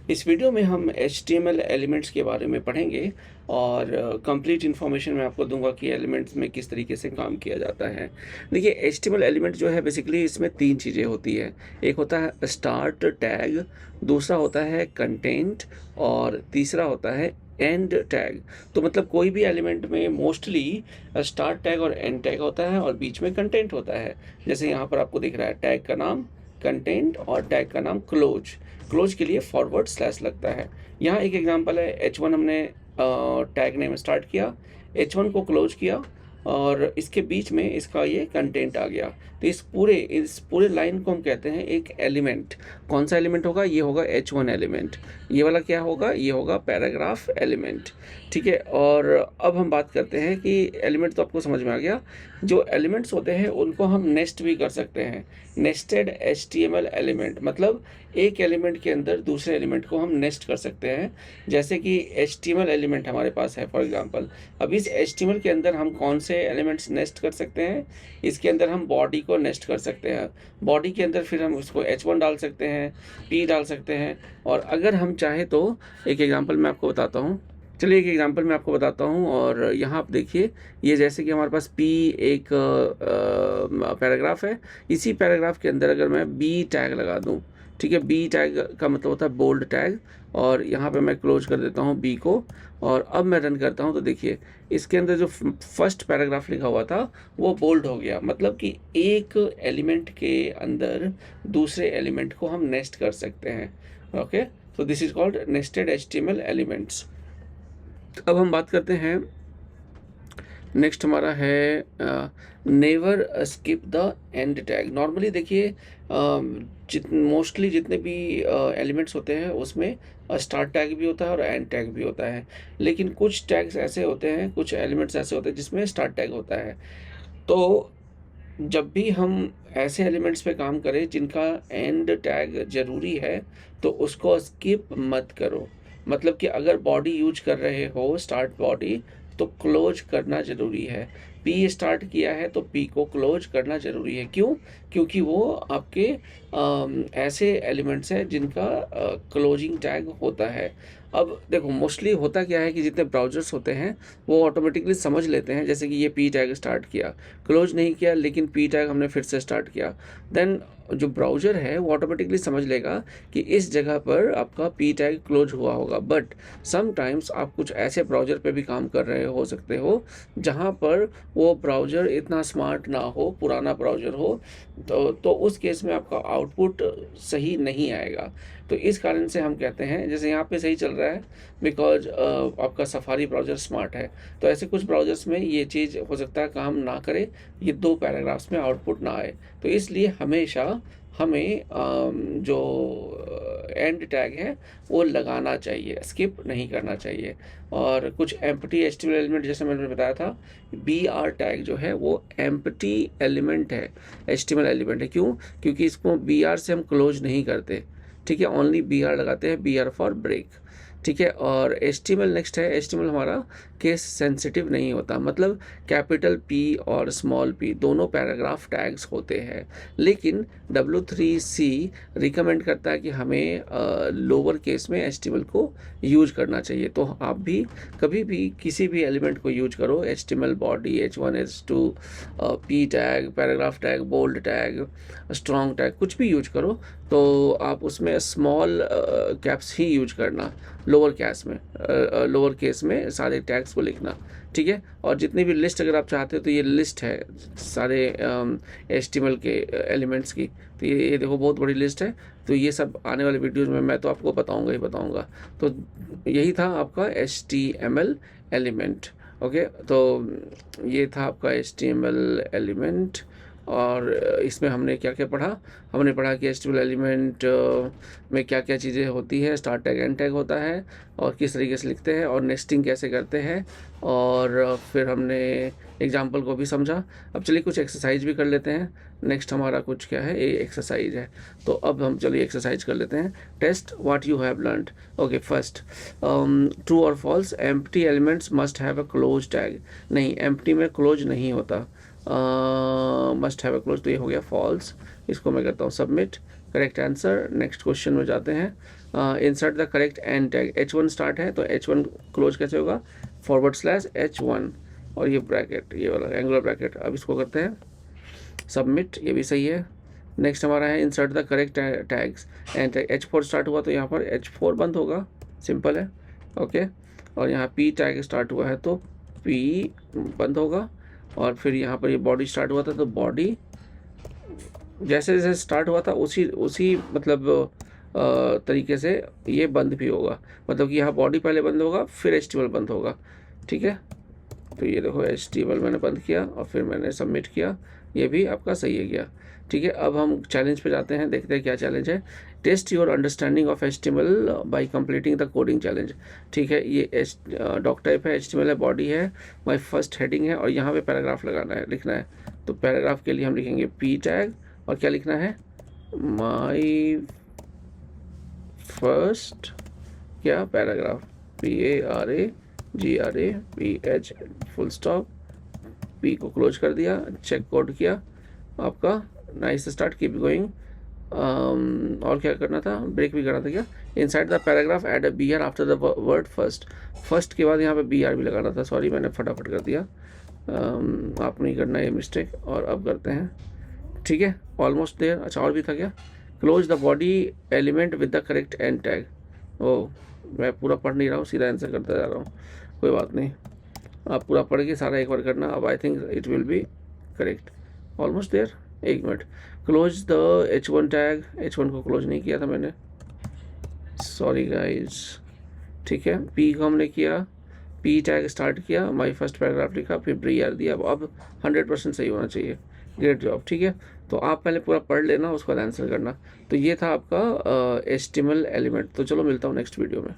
इस वीडियो में हम HTML एलिमेंट्स के बारे में पढ़ेंगे और कंप्लीट इन्फॉर्मेशन मैं आपको दूंगा कि एलिमेंट्स में किस तरीके से काम किया जाता है। देखिए HTML एलिमेंट जो है बेसिकली इसमें तीन चीज़ें होती है। एक होता है स्टार्ट टैग, दूसरा होता है कंटेंट और तीसरा होता है एंड टैग। तो मतलब कोई भी एलिमेंट में मोस्टली स्टार्ट टैग और एंड टैग होता है और बीच में कंटेंट होता है। जैसे यहाँ पर आपको दिख रहा है टैग का नाम कंटेंट और टैग का नाम क्लोज। क्लोज के लिए फॉरवर्ड स्लैश लगता है। यहाँ एक एग्जांपल है, H1 हमने टैग नेम स्टार्ट किया, H1 को क्लोज किया और इसके बीच में इसका ये कंटेंट आ गया। तो इस पूरे लाइन को हम कहते हैं एक एलिमेंट। कौन सा एलिमेंट होगा? ये होगा H1 एलिमेंट। ये वाला क्या होगा? ये होगा पैराग्राफ एलिमेंट। ठीक है, और अब हम बात करते हैं कि एलिमेंट तो आपको समझ में आ गया। जो एलिमेंट्स होते हैं उनको हम नेस्ट भी कर सकते हैं। नेस्टेड HTML एलिमेंट मतलब एक एलिमेंट के अंदर दूसरे एलिमेंट को हम नेस्ट कर सकते हैं। जैसे कि HTML एलिमेंट हमारे पास है फॉर एग्जांपल। अब इस HTML के अंदर हम कौन से एलिमेंट्स नेस्ट कर सकते हैं? इसके अंदर हम बॉडी को नेस्ट कर सकते हैं। बॉडी के अंदर फिर हम उसको H1 डाल सकते हैं, P डाल सकते हैं, और अगर हम चाहे तो एक एग्जांपल मैं आपको बताता हूँ। चलिए एक एग्जांपल मैं आपको बताता हूँ। और यहाँ आप देखिए, ये जैसे कि हमारे पास P एक पैराग्राफ है। इसी पैराग्राफ के अंदर अगर मैं B टैग लगा दूँ, ठीक है, B टैग का मतलब होता है बोल्ड टैग, और यहाँ पे मैं क्लोज कर देता हूँ B को, और अब मैं रन करता हूँ तो देखिए इसके अंदर जो फर्स्ट पैराग्राफ लिखा हुआ था वो बोल्ड हो गया। मतलब कि एक एलिमेंट के अंदर दूसरे एलिमेंट को हम नेस्ट कर सकते हैं। ओके, तो this is called nested HTML elements. अब हम बात करते हैं, नेक्स्ट हमारा है never skip the end tag. Normally देखिए मोस्टली जितने भी एलिमेंट्स होते हैं उसमें स्टार्ट टैग भी होता है और एंड टैग भी होता है। लेकिन कुछ टैग्स ऐसे होते हैं, कुछ एलिमेंट्स ऐसे होते हैं जिसमें स्टार्ट टैग होता है। तो जब भी हम ऐसे एलिमेंट्स पे काम करें जिनका एंड टैग ज़रूरी है तो उसको स्किप मत करो। मतलब कि अगर बॉडी यूज कर रहे हो स्टार्ट बॉडी, तो क्लोज करना ज़रूरी है। पी स्टार्ट किया है तो पी को क्लोज करना ज़रूरी है। क्यों? क्योंकि वो आपके ऐसे एलिमेंट्स हैं जिनका क्लोजिंग टैग होता है। अब देखो मोस्टली होता क्या है कि जितने ब्राउज़र्स होते हैं वो ऑटोमेटिकली समझ लेते हैं, जैसे कि ये पी टैग स्टार्ट किया, क्लोज नहीं किया, लेकिन पी टैग हमने फिर से स्टार्ट किया, देन जो ब्राउज़र है वो ऑटोमेटिकली समझ लेगा कि इस जगह पर आपका पी टैग क्लोज हुआ होगा। बट समटाइम्स आप कुछ ऐसे ब्राउज़र पे भी काम कर रहे हो सकते हो जहाँ पर वो ब्राउज़र इतना स्मार्ट ना हो, पुराना ब्राउज़र हो, तो उस केस में आपका आउटपुट सही नहीं आएगा। तो इस कारण से हम कहते हैं, जैसे यहाँ पे सही चल रहा है बिकॉज आपका सफारी ब्राउज़र स्मार्ट है। तो ऐसे कुछ ब्राउज़र्स में ये चीज़ हो सकता है काम ना करे, ये दो पैराग्राफ्स में आउटपुट ना आए। तो इसलिए हमेशा हमें जो एंड टैग है वो लगाना चाहिए, स्किप नहीं करना चाहिए। और कुछ एम्प्टी HTML एलिमेंट, जैसे मैंने बताया था, BR टैग जो है वो एम्प्टी एलिमेंट है, HTML एलिमेंट है। क्यों? क्योंकि इसको BR से हम क्लोज नहीं करते। ठीक है, ओनली BR लगाते हैं, BR फॉर ब्रेक। ठीक है, और HTML नेक्स्ट है। HTML हमारा केस सेंसिटिव नहीं होता, मतलब कैपिटल P और स्मॉल p दोनों पैराग्राफ टैग्स होते हैं। लेकिन W3C रिकमेंड करता है कि हमें लोअर केस में HTML को यूज करना चाहिए। तो आप भी कभी भी किसी भी एलिमेंट को यूज करो, HTML body, H1 H2 P tag, paragraph tag, bold tag, strong tag, कुछ भी यूज करो तो आप उसमें स्मॉल कैप्स ही यूज करना, लोअर केस में सारे टैग्स को लिखना। ठीक है, और जितनी भी लिस्ट अगर आप चाहते हो तो ये लिस्ट है सारे HTML के एलिमेंट्स की। तो ये देखो बहुत बड़ी लिस्ट है। तो ये सब आने वाले वीडियोज़ में मैं तो आपको बताऊंगा ही बताऊंगा। तो यही था आपका HTML एलिमेंट। ओके, तो ये था आपका HTML एलिमेंट। और इसमें हमने क्या क्या पढ़ा? हमने पढ़ा कि HTML एलिमेंट में क्या क्या चीज़ें होती है, स्टार्ट टैग, एंड टैग होता है, और किस तरीके से लिखते हैं, और नेस्टिंग कैसे करते हैं, और फिर हमने एग्जाम्पल को भी समझा। अब चलिए कुछ एक्सरसाइज भी कर लेते हैं। नेक्स्ट हमारा कुछ क्या है, ये एक्सरसाइज है। तो अब हम चलिए एक्सरसाइज कर लेते हैं। Test what you have learned. Okay, first, true और false, empty elements must have a close tag. नहीं, एम्प्टी में क्लोज नहीं होता, मस्ट हैव अ क्लोज, तो ये हो गया फॉल्स। इसको मैं करता हूँ submit, correct answer. Next question में जाते हैं। Insert the correct end tag, H1 start है तो H1 क्लोज कैसे होगा, /H1 और ये ब्रैकेट, ये वाला एंगुलर ब्रैकेट। अब इसको करते हैं सबमिट, ये भी सही है। नेक्स्ट हमारा है insert the correct tags and H4 start हुआ तो यहाँ पर H4 बंद होगा, सिंपल है, ओके। और यहाँ P टैग स्टार्ट हुआ है तो P बंद होगा। और फिर यहाँ पर ये बॉडी स्टार्ट हुआ था तो बॉडी जैसे जैसे स्टार्ट हुआ था उसी उसी मतलब तरीके से ये बंद भी होगा, मतलब कि यहाँ बॉडी पहले बंद होगा फिर HTML बंद होगा, ठीक है। तो ये देखो HTML मैंने बंद किया और फिर मैंने सबमिट किया, ये भी आपका सही है गया, ठीक है। अब हम चैलेंज पे जाते हैं, देखते हैं क्या चैलेंज है। Test your understanding of HTML by completing the coding challenge, ठीक है। ये डॉक टाइप है, HTML है, बॉडी है, माय फर्स्ट हेडिंग है और यहाँ पे पैराग्राफ लगाना है, लिखना है। तो पैराग्राफ के लिए हम लिखेंगे P टैग और क्या लिखना है, माई फर्स्ट क्या paragraph, PARAGRAPH full stop, P को क्लोज कर दिया, चेक कोड किया आपका, नाइस स्टार्ट, कीप गोइंग। और क्या करना था, ब्रेक भी करना था क्या, inside the paragraph add a BR after the word first के बाद यहाँ पे BR भी लगाना था, सॉरी मैंने फटाफट कर दिया, आप नहीं करना ये मिस्टेक। और अब करते हैं, ठीक है, ऑलमोस्ट देयर। अच्छा और भी था क्या, close the body element with the correct end tag. ओ मैं पूरा पढ़ नहीं रहा हूँ, सीधा आंसर करता जा रहा हूँ, कोई बात नहीं, आप पूरा पढ़ के सारा एक बार करना। अब I think it will be correct, almost there. एक minute, close the H1 tag, H1 को क्लोज नहीं किया था मैंने, सॉरी गाइज, ठीक है। P को हमने किया, P टैग स्टार्ट किया, माई फर्स्ट पैराग्राफ लिखा, फिर BR दिया। अब 100% सही होना चाहिए, ग्रेट जॉब, ठीक है। तो आप पहले पूरा पढ़ लेना, उसके बाद आंसर करना। तो ये था आपका HTML एलिमेंट। तो चलो मिलता हूँ नेक्स्ट वीडियो में।